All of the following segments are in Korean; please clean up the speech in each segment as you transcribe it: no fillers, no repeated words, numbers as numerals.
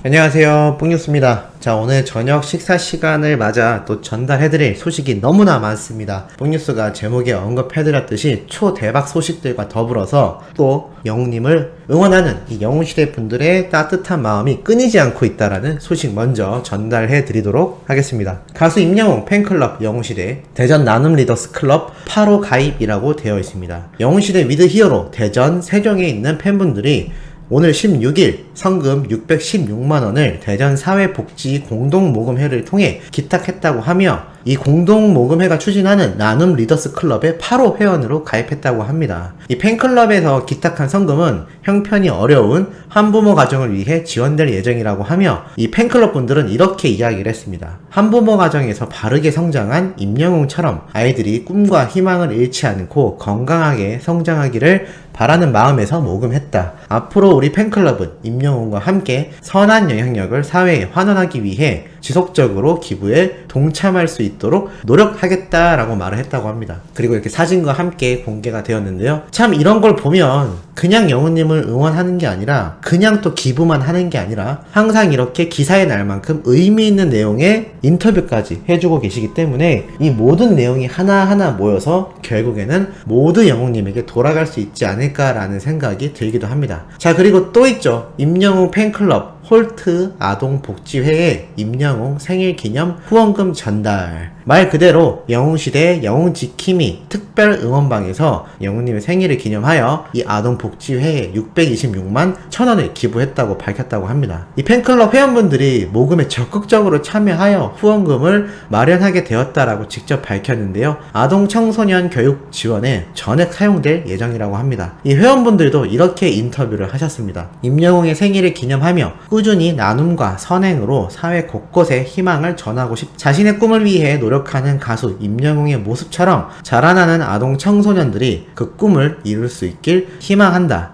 안녕하세요, 뽕뉴스입니다. 자, 오늘 저녁 식사 시간을 맞아 또 전달해드릴 소식이 너무나 많습니다. 뽕뉴스가 제목에 언급해드렸듯이 초대박 소식들과 더불어서 또 영웅님을 응원하는 이 영웅시대 분들의 따뜻한 마음이 끊이지 않고 있다라는 소식 먼저 전달해드리도록 하겠습니다. 가수 임영웅 팬클럽 영웅시대 대전 나눔 리더스 클럽 8호 가입이라고 되어 있습니다. 영웅시대 위드 히어로 대전 세종에 있는 팬분들이 오늘 16일 성금 616만원을 대전 사회복지 공동모금회를 통해 기탁했다고 하며 이 공동모금회가 추진하는 나눔 리더스 클럽의 8호 회원으로 가입했다고 합니다. 이 팬클럽에서 기탁한 성금은 형편이 어려운 한부모 가정을 위해 지원될 예정이라고 하며 이 팬클럽 분들은 이렇게 이야기를 했습니다. 한부모 가정에서 바르게 성장한 임영웅처럼 아이들이 꿈과 희망을 잃지 않고 건강하게 성장하기를 바라는 마음에서 모금했다. 앞으로 우리 팬클럽은 임영웅과 함께 선한 영향력을 사회에 환원하기 위해 지속적으로 기부에 동참할 수 있도록 노력하겠다라고 말을 했다고 합니다. 그리고 이렇게 사진과 함께 공개가 되었는데요. 참 이런 걸 보면 그냥 영웅님을 응원하는 게 아니라 그냥 또 기부만 하는 게 아니라 항상 이렇게 기사에 날 만큼 의미 있는 내용의 인터뷰까지 해주고 계시기 때문에 이 모든 내용이 하나하나 모여서 결국에는 모두 영웅님에게 돌아갈 수 있지 않을까라는 생각이 들기도 합니다. 자, 그리고 또 있죠. 임영웅 팬클럽 홀트 아동복지회의 임영웅 생일기념 후원금 전달. 말 그대로 영웅시대 영웅지킴이 특별 응원방에서 영웅님의 생일을 기념하여 이 아동복지회에 626만 1,000원을 기부했다고 밝혔다고 합니다. 이 팬클럽 회원분들이 모금에 적극적으로 참여하여 후원금을 마련하게 되었다라고 직접 밝혔는데요. 아동 청소년 교육 지원에 전액 사용될 예정이라고 합니다. 이 회원분들도 이렇게 인터뷰를 하셨습니다. 임영웅의 생일을 기념하며 꾸준히 나눔과 선행으로 사회 곳곳에 희망을 전하고 자신의 꿈을 위해 노력하는 가수 임영웅의 모습처럼 자라나는 아동 청소년들이 그 꿈을 이룰 수 있길 희망한다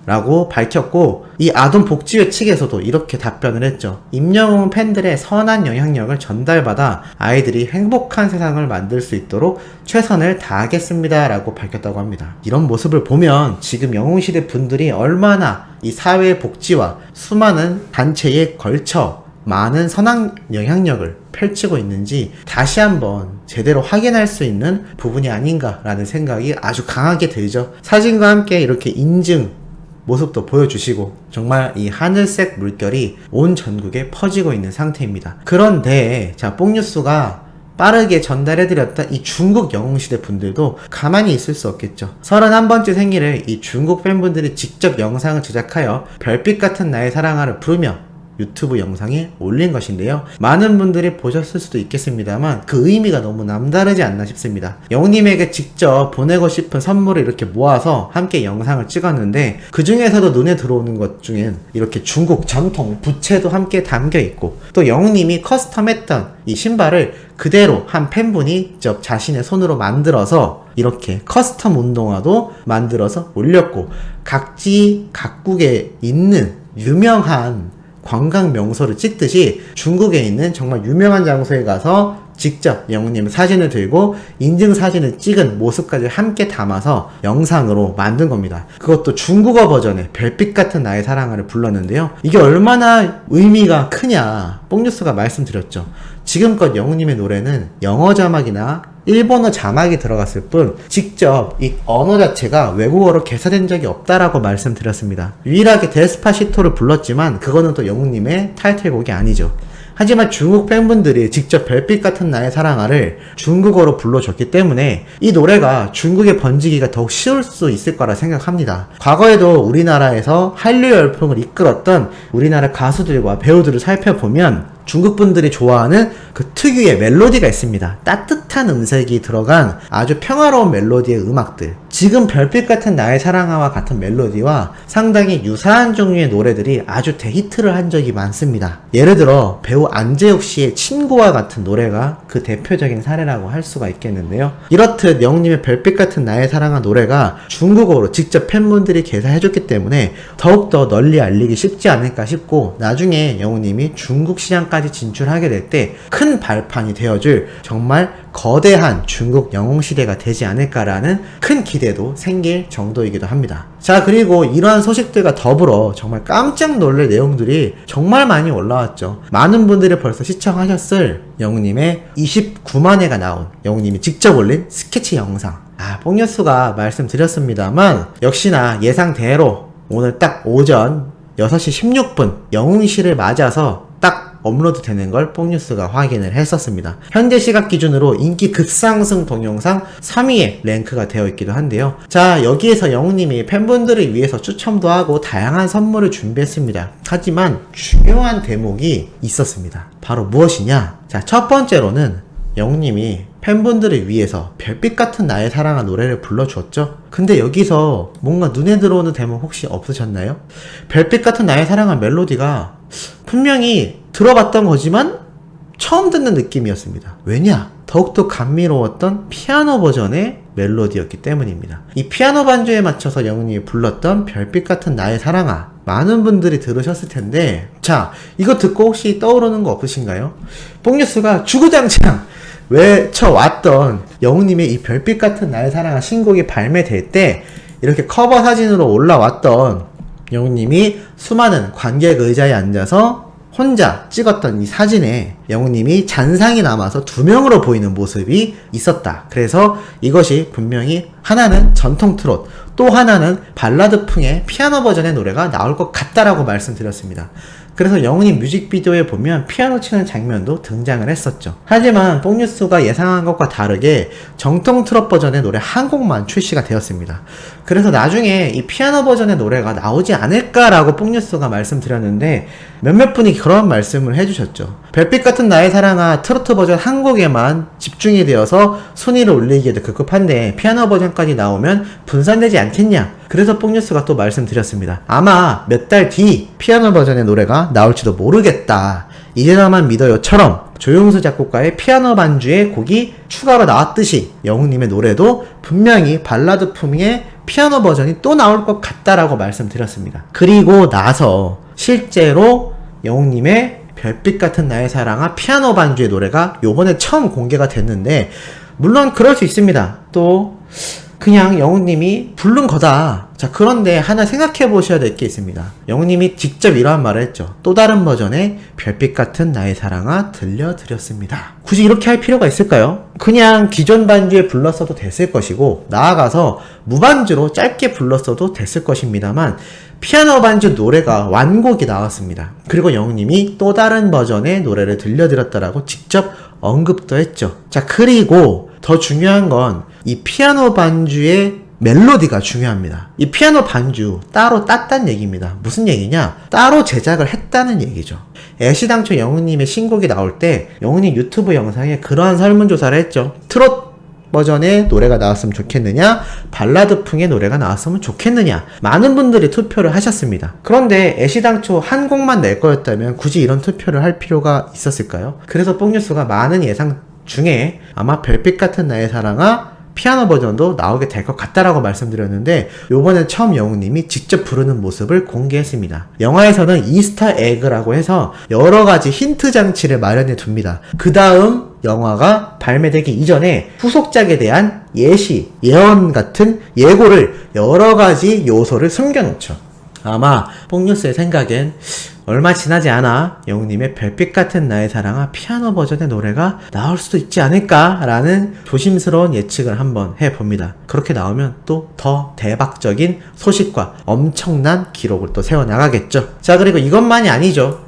라고 밝혔고, 이 아동복지회 측에서도 이렇게 답변을 했죠. 임영웅 팬들의 선한 영향력을 전달받아 아이들이 행복한 세상을 만들 수 있도록 최선을 다하겠습니다 라고 밝혔다고 합니다. 이런 모습을 보면 지금 영웅시대 분들이 얼마나 이 사회복지와 수많은 단체에 걸쳐 많은 선한 영향력을 펼치고 있는지 다시 한번 제대로 확인할 수 있는 부분이 아닌가라는 생각이 아주 강하게 들죠. 사진과 함께 이렇게 인증 모습도 보여주시고 정말 이 하늘색 물결이 온 전국에 퍼지고 있는 상태입니다. 그런데 자, 뽕뉴스가 빠르게 전달해드렸던 이 중국 영웅시대 분들도 가만히 있을 수 없겠죠. 31번째 생일을 이 중국 팬분들이 직접 영상을 제작하여 별빛 같은 나의 사랑아를 부르며 유튜브 영상에 올린 것인데요. 많은 분들이 보셨을 수도 있겠습니다만 그 의미가 너무 남다르지 않나 싶습니다. 영웅님에게 직접 보내고 싶은 선물을 이렇게 모아서 함께 영상을 찍었는데 그 중에서도 눈에 들어오는 것 중엔 이렇게 중국 전통 부채도 함께 담겨 있고, 또 영웅님이 커스텀했던 이 신발을 그대로 한 팬분이 직접 자신의 손으로 만들어서 이렇게 커스텀 운동화도 만들어서 올렸고, 각지 각국에 있는 유명한 관광 명소를 찍듯이 중국에 있는 정말 유명한 장소에 가서 직접 영웅님 사진을 들고 인증 사진을 찍은 모습까지 함께 담아서 영상으로 만든 겁니다. 그것도 중국어 버전의 별빛 같은 나의 사랑을 불렀는데요. 이게 얼마나 의미가 크냐 뽕뉴스가 말씀드렸죠. 지금껏 영웅님의 노래는 영어 자막이나 일본어 자막이 들어갔을 뿐 직접 이 언어 자체가 외국어로 개사된 적이 없다라고 말씀드렸습니다. 유일하게 데스파시토를 불렀지만 그거는 또 영웅님의 타이틀곡이 아니죠. 하지만 중국 팬분들이 직접 별빛 같은 나의 사랑아를 중국어로 불러줬기 때문에 이 노래가 중국에 번지기가 더욱 쉬울 수 있을 거라 생각합니다. 과거에도 우리나라에서 한류 열풍을 이끌었던 우리나라 가수들과 배우들을 살펴보면 중국 분들이 좋아하는 그 특유의 멜로디가 있습니다. 따뜻한 음색이 들어간 아주 평화로운 멜로디의 음악들. 지금 별빛 같은 나의 사랑아와 같은 멜로디와 상당히 유사한 종류의 노래들이 아주 대히트를 한 적이 많습니다. 예를 들어 배우 안재욱 씨의 친구와 같은 노래가 그 대표적인 사례라고 할 수가 있겠는데요. 이렇듯 영웅님의 별빛 같은 나의 사랑아 노래가 중국어로 직접 팬분들이 개사해줬기 때문에 더욱더 널리 알리기 쉽지 않을까 싶고, 나중에 영웅님이 중국 시장 시장까지 진출하게 될 때 큰 발판이 되어줄 정말 거대한 중국 영웅시대가 되지 않을까라는 큰 기대도 생길 정도이기도 합니다. 자, 그리고 이러한 소식들과 더불어 정말 깜짝 놀랄 내용들이 정말 많이 올라왔죠. 많은 분들이 벌써 시청하셨을 영웅님의 29만회가 나온 영웅님이 직접 올린 스케치 영상. 뽕뉴스가 말씀드렸습니다만 역시나 예상대로 오늘 딱 오전 6시 16분 영웅시를 맞아서 딱 업로드 되는 걸 뽕뉴스가 확인을 했었습니다. 현재 시각 기준으로 인기 급상승 동영상 3위에 랭크가 되어 있기도 한데요. 자, 여기에서 영웅님이 팬분들을 위해서 추첨도 하고 다양한 선물을 준비했습니다. 하지만 중요한 대목이 있었습니다. 바로 무엇이냐? 자, 첫 번째로는 영웅님이 팬분들을 위해서 별빛 같은 나의 사랑아 노래를 불러주었죠. 근데 여기서 뭔가 눈에 들어오는 대목 혹시 없으셨나요? 별빛 같은 나의 사랑아 멜로디가 분명히 들어봤던 거지만 처음 듣는 느낌이었습니다. 왜냐? 더욱더 감미로웠던 피아노 버전의 멜로디였기 때문입니다. 이 피아노 반주에 맞춰서 영웅님이 불렀던 별빛 같은 나의 사랑아, 많은 분들이 들으셨을 텐데, 자, 이거 듣고 혹시 떠오르는 거 없으신가요? 뽕뉴스가 주구장창 외쳐왔던 영웅님의 이 별빛 같은 나의 사랑아 신곡이 발매될 때 이렇게 커버 사진으로 올라왔던 영웅님이 수많은 관객 의자에 앉아서 혼자 찍었던 이 사진에 영웅님이 잔상이 남아서 두 명으로 보이는 모습이 있었다. 그래서 이것이 분명히 하나는 전통 트롯, 또 하나는 발라드풍의 피아노 버전의 노래가 나올 것 같다라고 말씀드렸습니다. 그래서 영웅님 뮤직비디오에 보면 피아노 치는 장면도 등장을 했었죠. 하지만 뽕뉴스가 예상한 것과 다르게 정통 트롯 버전의 노래 한 곡만 출시가 되었습니다. 그래서 나중에 이 피아노 버전의 노래가 나오지 않을까라고 뽕뉴스가 말씀드렸는데 몇몇 분이 그런 말씀을 해주셨죠. 별빛 같은 나의 사랑아 트로트 버전 한 곡에만 집중이 되어서 순위를 올리기에도 급급한데 피아노 버전까지 나오면 분산되지 않겠냐. 그래서 뽕뉴스가 또 말씀드렸습니다. 아마 몇 달 뒤 피아노 버전의 노래가 나올지도 모르겠다. 이제나만 믿어요처럼 조용수 작곡가의 피아노 반주의 곡이 추가로 나왔듯이 영웅님의 노래도 분명히 발라드 품의 피아노 버전이 또 나올 것 같다라고 말씀드렸습니다. 그리고 나서 실제로 영웅님의 별빛 같은 나의 사랑아 피아노 반주의 노래가 요번에 처음 공개가 됐는데, 물론 그럴 수 있습니다. 또 그냥 영웅님이 부른 거다. 자, 그런데 하나 생각해 보셔야 될 게 있습니다. 영웅님이 직접 이러한 말을 했죠. 또 다른 버전의 별빛 같은 나의 사랑아 들려드렸습니다. 굳이 이렇게 할 필요가 있을까요? 그냥 기존 반주에 불렀어도 됐을 것이고 나아가서 무반주로 짧게 불렀어도 됐을 것입니다만 피아노 반주 노래가 완곡이 나왔습니다. 그리고 영웅님이 또 다른 버전의 노래를 들려드렸다라고 직접 언급도 했죠. 자, 그리고 더 중요한 건 이 피아노 반주의 멜로디가 중요합니다. 이 피아노 반주 따로 땄단 얘기입니다. 무슨 얘기냐? 따로 제작을 했다는 얘기죠. 애시당초 영웅님의 신곡이 나올 때 영웅님 유튜브 영상에 그러한 설문조사를 했죠. 트롯 버전의 노래가 나왔으면 좋겠느냐, 발라드풍의 노래가 나왔으면 좋겠느냐, 많은 분들이 투표를 하셨습니다. 그런데 애시당초 한 곡만 낼 거였다면 굳이 이런 투표를 할 필요가 있었을까요? 그래서 뽕뉴스가 많은 예상 중에 아마 별빛 같은 나의 사랑아 피아노 버전도 나오게 될 것 같다라고 말씀드렸는데, 요번에 처음 영웅님이 직접 부르는 모습을 공개했습니다. 영화에서는 이스터 에그라고 해서 여러가지 힌트 장치를 마련해 둡니다. 그 다음 영화가 발매되기 이전에 후속작에 대한 예시, 예언 같은 예고를 여러가지 요소를 숨겨놓죠. 아마 뽕뉴스의 생각엔 얼마 지나지 않아 영웅님의 별빛 같은 나의 사랑아 피아노 버전의 노래가 나올 수도 있지 않을까라는 조심스러운 예측을 한번 해봅니다. 그렇게 나오면 또 더 대박적인 소식과 엄청난 기록을 또 세워나가겠죠. 자, 그리고 이것만이 아니죠.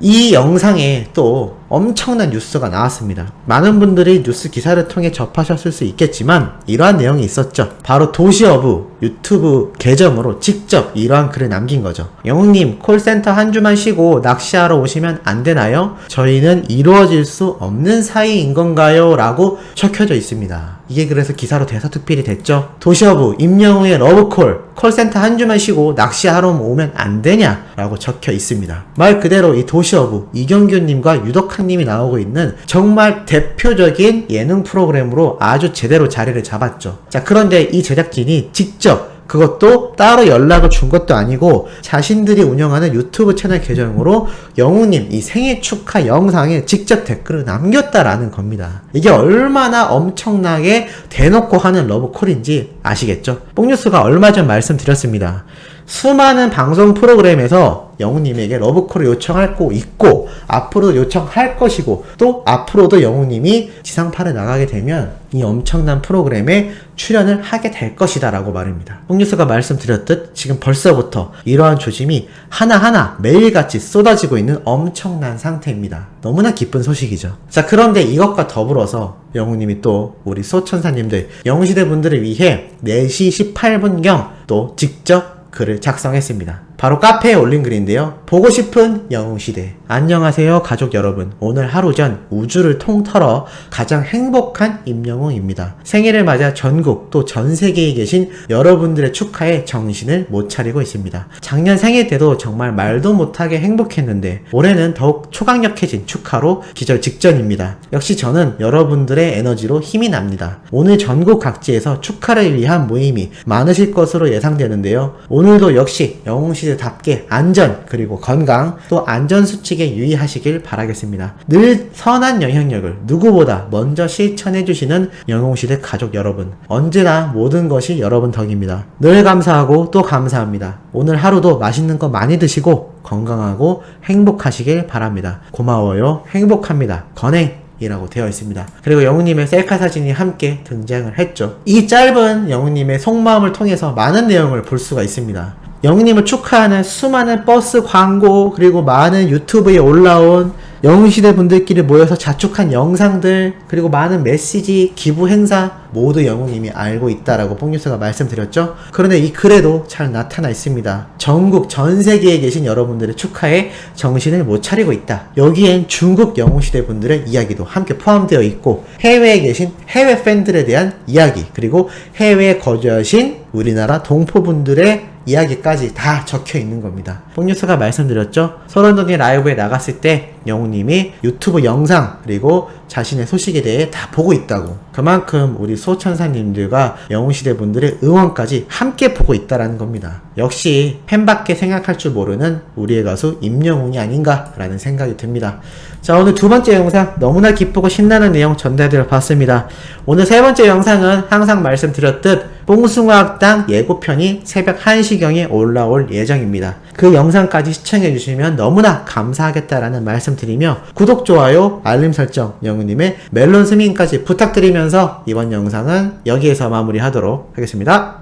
이 영상에 또 엄청난 뉴스가 나왔습니다. 많은 분들이 뉴스 기사를 통해 접하셨을 수 있겠지만 이러한 내용이 있었죠. 바로 도시어부 유튜브 계정으로 직접 이러한 글을 남긴 거죠. 영웅님, 콜센터 한 주만 쉬고 낚시하러 오시면 안 되나요? 저희는 이루어질 수 없는 사이인 건가요? 라고 적혀져 있습니다. 이게 그래서 기사로 대서특필이 됐죠. 도시어부 임영웅의 러브콜, 콜센터 한 주만 쉬고 낚시하러 오면 안 되냐? 라고 적혀 있습니다. 말 그대로 이 도시어부 이경규님과 유덕학님이 나오고 있는 정말 대표적인 예능 프로그램으로 아주 제대로 자리를 잡았죠. 자, 그런데 이 제작진이 직접 그것도 따로 연락을 준 것도 아니고 자신들이 운영하는 유튜브 채널 계정으로 영웅님 이 생일 축하 영상에 직접 댓글을 남겼다라는 겁니다. 이게 얼마나 엄청나게 대놓고 하는 러브콜인지 아시겠죠? 뽕뉴스가 얼마 전 말씀드렸습니다. 수많은 방송 프로그램에서 영웅님에게 러브콜을 요청하고 있고 앞으로도 요청할 것이고 또 앞으로도 영웅님이 지상파를 나가게 되면 이 엄청난 프로그램에 출연을 하게 될 것이다 라고 말입니다. 뽕뉴스가 말씀드렸듯 지금 벌써부터 이러한 조짐이 하나하나 매일같이 쏟아지고 있는 엄청난 상태입니다. 너무나 기쁜 소식이죠. 자, 그런데 이것과 더불어서 영웅님이 또 우리 소천사님들 영웅시대 분들을 위해 4시 18분경 또 직접 글을 작성했습니다. 바로 카페에 올린 글인데요. 보고 싶은 영웅시대. 안녕하세요 가족 여러분. 오늘 하루 전 우주를 통틀어 가장 행복한 임영웅입니다. 생일을 맞아 전국 또 전 세계에 계신 여러분들의 축하에 정신을 못 차리고 있습니다. 작년 생일 때도 정말 말도 못하게 행복했는데 올해는 더욱 초강력해진 축하로 기절 직전입니다. 역시 저는 여러분들의 에너지로 힘이 납니다. 오늘 전국 각지에서 축하를 위한 모임이 많으실 것으로 예상되는데요. 오늘도 역시 영웅시대답게 안전 그리고 건강 또 안전수칙에 유의하시길 바라겠습니다. 늘 선한 영향력을 누구보다 먼저 실천해주시는 영웅시대 가족 여러분, 언제나 모든 것이 여러분 덕입니다. 늘 감사하고 또 감사합니다. 오늘 하루도 맛있는 거 많이 드시고 건강하고 행복하시길 바랍니다. 고마워요. 행복합니다. 건행 이라고 되어 있습니다. 그리고 영웅님의 셀카 사진이 함께 등장을 했죠. 이 짧은 영웅님의 속마음을 통해서 많은 내용을 볼 수가 있습니다. 영웅님을 축하하는 수많은 버스 광고 그리고 많은 유튜브에 올라온 영웅시대 분들끼리 모여서 자축한 영상들 그리고 많은 메시지, 기부 행사 모두 영웅님이 알고 있다라고 뽕뉴스가 말씀드렸죠. 그런데 이 글에도 잘 나타나 있습니다. 전국 전 세계에 계신 여러분들의 축하에 정신을 못 차리고 있다. 여기엔 중국 영웅시대 분들의 이야기도 함께 포함되어 있고 해외에 계신 해외 팬들에 대한 이야기 그리고 해외에 거주하신 우리나라 동포분들의 이야기까지 다 적혀 있는 겁니다. 뽕뉴스가 말씀드렸죠. 서른동의 라이브에 나갔을 때 영웅님이 유튜브 영상 그리고 자신의 소식에 대해 다 보고 있다고. 그만큼 우리 소천사님들과 영웅시대 분들의 응원까지 함께 보고 있다라는 겁니다. 역시 팬밖에 생각할 줄 모르는 우리의 가수 임영웅이 아닌가라는 생각이 듭니다. 자, 오늘 두 번째 영상 너무나 기쁘고 신나는 내용 전달드려 봤습니다. 오늘 세 번째 영상은 항상 말씀드렸듯 뽕숭아학당 예고편이 새벽 1시경에 올라올 예정입니다. 그 영상까지 시청해주시면 너무나 감사하겠다라는 말씀드리며 구독, 좋아요, 알림 설정, 영웅님의 멜론 스밍까지 부탁드리면서 이번 영상은 여기에서 마무리하도록 하겠습니다.